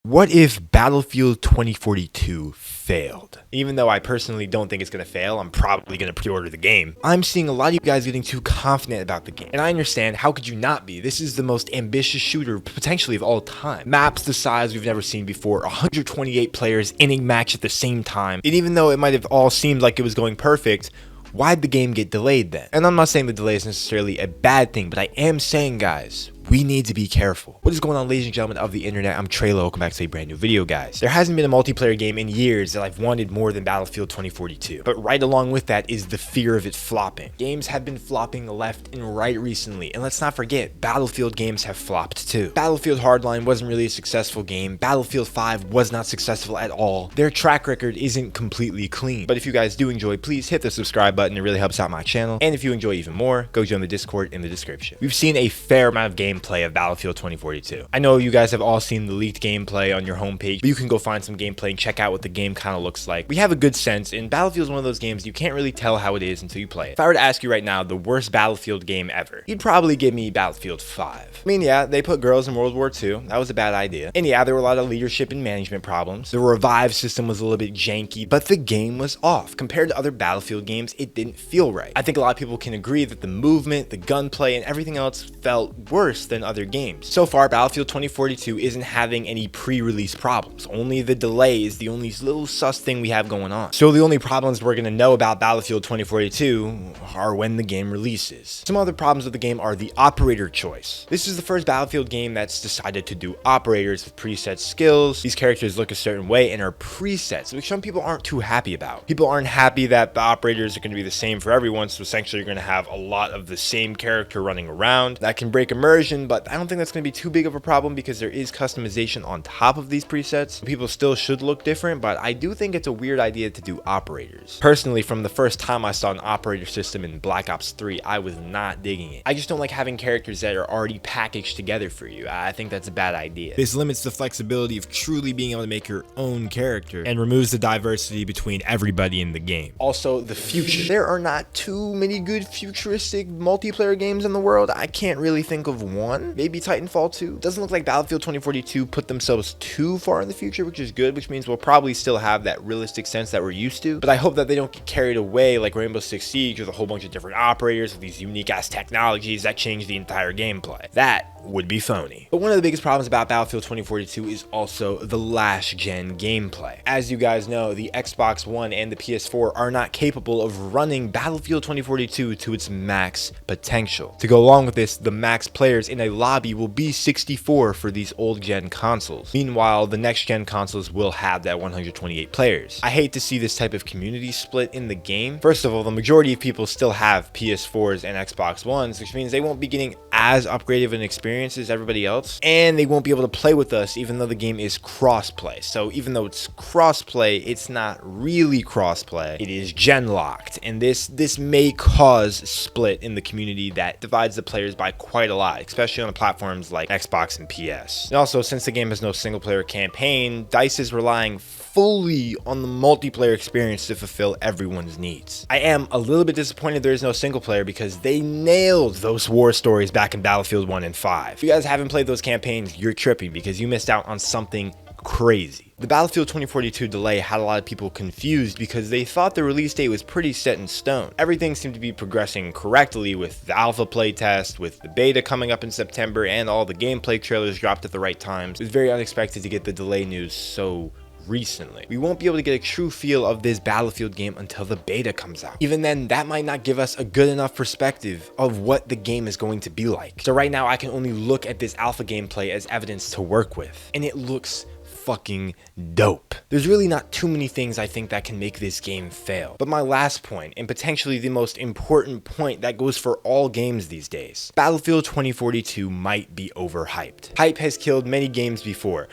What if Battlefield 2042 failed? Even though I personally don't think it's going to fail, I'm probably going to pre-order the game. I'm seeing a lot of you guys getting too confident about the game. And I understand, how could you not be? This is the most ambitious shooter potentially of all time. Maps the size we've never seen before, 128 players in a match at the same time. And even though it might have all seemed like it was going perfect, why'd the game get delayed then? And I'm not saying the delay is necessarily a bad thing, but I am saying, guys, we need to be careful. What is going on, ladies and gentlemen of the internet? I'm Treyllo. Welcome back to a brand new video, guys. There hasn't been a multiplayer game in years that I've wanted more than Battlefield 2042. But right along with that is the fear of it flopping. Games have been flopping left and right recently. And let's not forget, Battlefield games have flopped too. Battlefield Hardline wasn't really a successful game. Battlefield 5 was not successful at all. Their track record isn't completely clean. But if you guys do enjoy, please hit the subscribe button. It really helps out my channel. And if you enjoy even more, go join the Discord in the description. We've seen a fair amount of gameplay of Battlefield 2042. I know you guys have all seen the leaked gameplay on your homepage, but you can go find some gameplay and check out what the game kind of looks like. We have a good sense, and Battlefield is one of those games you can't really tell how it is until you play it. If I were to ask you right now the worst Battlefield game ever, you'd probably give me Battlefield 5. I mean, yeah, they put girls in World War II. That was a bad idea. And yeah, there were a lot of leadership and management problems. The revive system was a little bit janky, but the game was off. Compared to other Battlefield games, it didn't feel right. I think a lot of people can agree that the movement, the gunplay, and everything else felt worse than other games. So far, Battlefield 2042 isn't having any pre-release problems. Only the delay is the only little sus thing we have going on. So the only problems we're going to know about Battlefield 2042 are when the game releases. Some other problems with the game are the operator choice. This is the first Battlefield game that's decided to do operators with preset skills. These characters look a certain way and are presets, which some people aren't too happy about. People aren't happy that the operators are going to be the same for everyone, so essentially you're going to have a lot of the same character running around. That can break immersion, but I don't think that's going to be too big of a problem because there is customization on top of these presets. People still should look different, but I do think it's a weird idea to do operators. Personally, from the first time I saw an operator system in Black Ops 3, I was not digging it. I just don't like having characters that are already packaged together for you. I think that's a bad idea. This limits the flexibility of truly being able to make your own character and removes the diversity between everybody in the game. Also, the future. There are not too many good futuristic multiplayer games in the world. I can't really think of one. Maybe Titanfall 2. Doesn't look like Battlefield 2042 put themselves too far in the future, which is good, which means we'll probably still have that realistic sense that we're used to. But I hope that they don't get carried away like Rainbow Six Siege with a whole bunch of different operators with these unique ass technologies that change the entire gameplay. That would be phony. But one of the biggest problems about Battlefield 2042 is also the last gen gameplay. As you guys know, the Xbox One and the PS4 are not capable of running Battlefield 2042 to its max potential. To go along with this, the max players in a lobby will be 64 for these old gen consoles. Meanwhile, the next gen consoles will have that 128 players. I hate to see this type of community split in the game. First of all, the majority of people still have PS4s and Xbox Ones, which means they won't be getting as upgraded of an experience as everybody else, and they won't be able to play with us even though the game is crossplay. So even though it's crossplay, it's not really crossplay. It is gen locked, and this may cause split in the community that divides the players by quite a lot, especially on the platforms like Xbox and PS. And also, since the game has no single player campaign, DICE is relying fully on the multiplayer experience to fulfill everyone's needs. I am a little bit disappointed there is no single player because they nailed those war stories back in Battlefield 1 and 5. If you guys haven't played those campaigns, you're tripping because you missed out on something crazy. The Battlefield 2042 delay had a lot of people confused because they thought the release date was pretty set in stone. Everything seemed to be progressing correctly with the alpha playtest, with the beta coming up in September, and all the gameplay trailers dropped at the right times. It was very unexpected to get the delay news so recently. We won't be able to get a true feel of this Battlefield game until the beta comes out. Even then, that might not give us a good enough perspective of what the game is going to be like. So right now, I can only look at this alpha gameplay as evidence to work with, and it looks fucking dope. There's really not too many things I think that can make this game fail. But my last point, and potentially the most important point that goes for all games these days, Battlefield 2042 might be overhyped. Hype has killed many games before.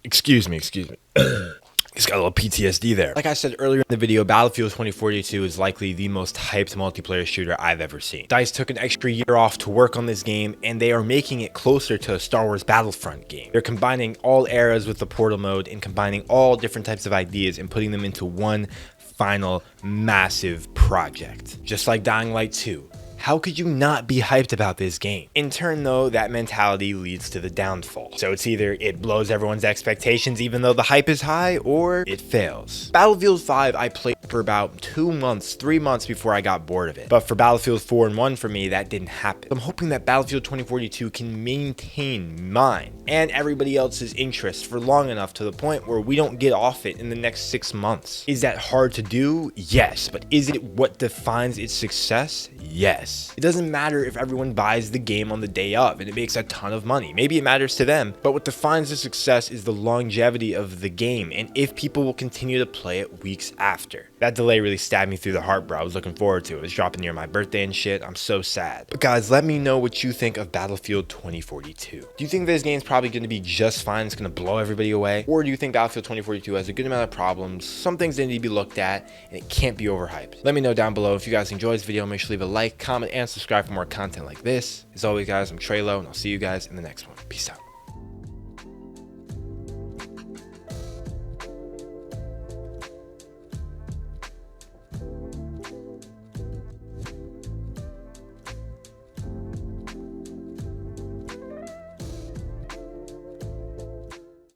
Excuse me. Just got a little PTSD there. Like I said earlier in the video, Battlefield 2042 is likely the most hyped multiplayer shooter I've ever seen. DICE took an extra year off to work on this game, and they are making it closer to a Star Wars Battlefront game. They're combining all eras with the portal mode and combining all different types of ideas and putting them into one final massive project. Just like Dying Light 2, How could you not be hyped about this game? In turn though, that mentality leads to the downfall. So it's either it blows everyone's expectations even though the hype is high, or it fails. Battlefield 5 I played for about 2 months, 3 months before I got bored of it. But for Battlefield 4 and 1 for me, that didn't happen. I'm hoping that Battlefield 2042 can maintain mine and everybody else's interest for long enough to the point where we don't get off it in the next 6 months. Is that hard to do? Yes. But is it what defines its success? Yes. It doesn't matter if everyone buys the game on the day of and it makes a ton of money. Maybe it matters to them, but what defines the success is the longevity of the game and if people will continue to play it weeks after. That delay really stabbed me through the heart, bro. I was looking forward to it. It was dropping near my birthday and shit. I'm so sad. But guys, let me know what you think of Battlefield 2042. Do you think this game's probably going to be just fine? It's going to blow everybody away? Or do you think Battlefield 2042 has a good amount of problems, some things that need to be looked at, and it can't be overhyped? Let me know down below. If you guys enjoyed this video, make sure to leave a like, comment, and subscribe for more content like this. As always, guys, I'm Treyllo, and I'll see you guys in the next one. Peace out.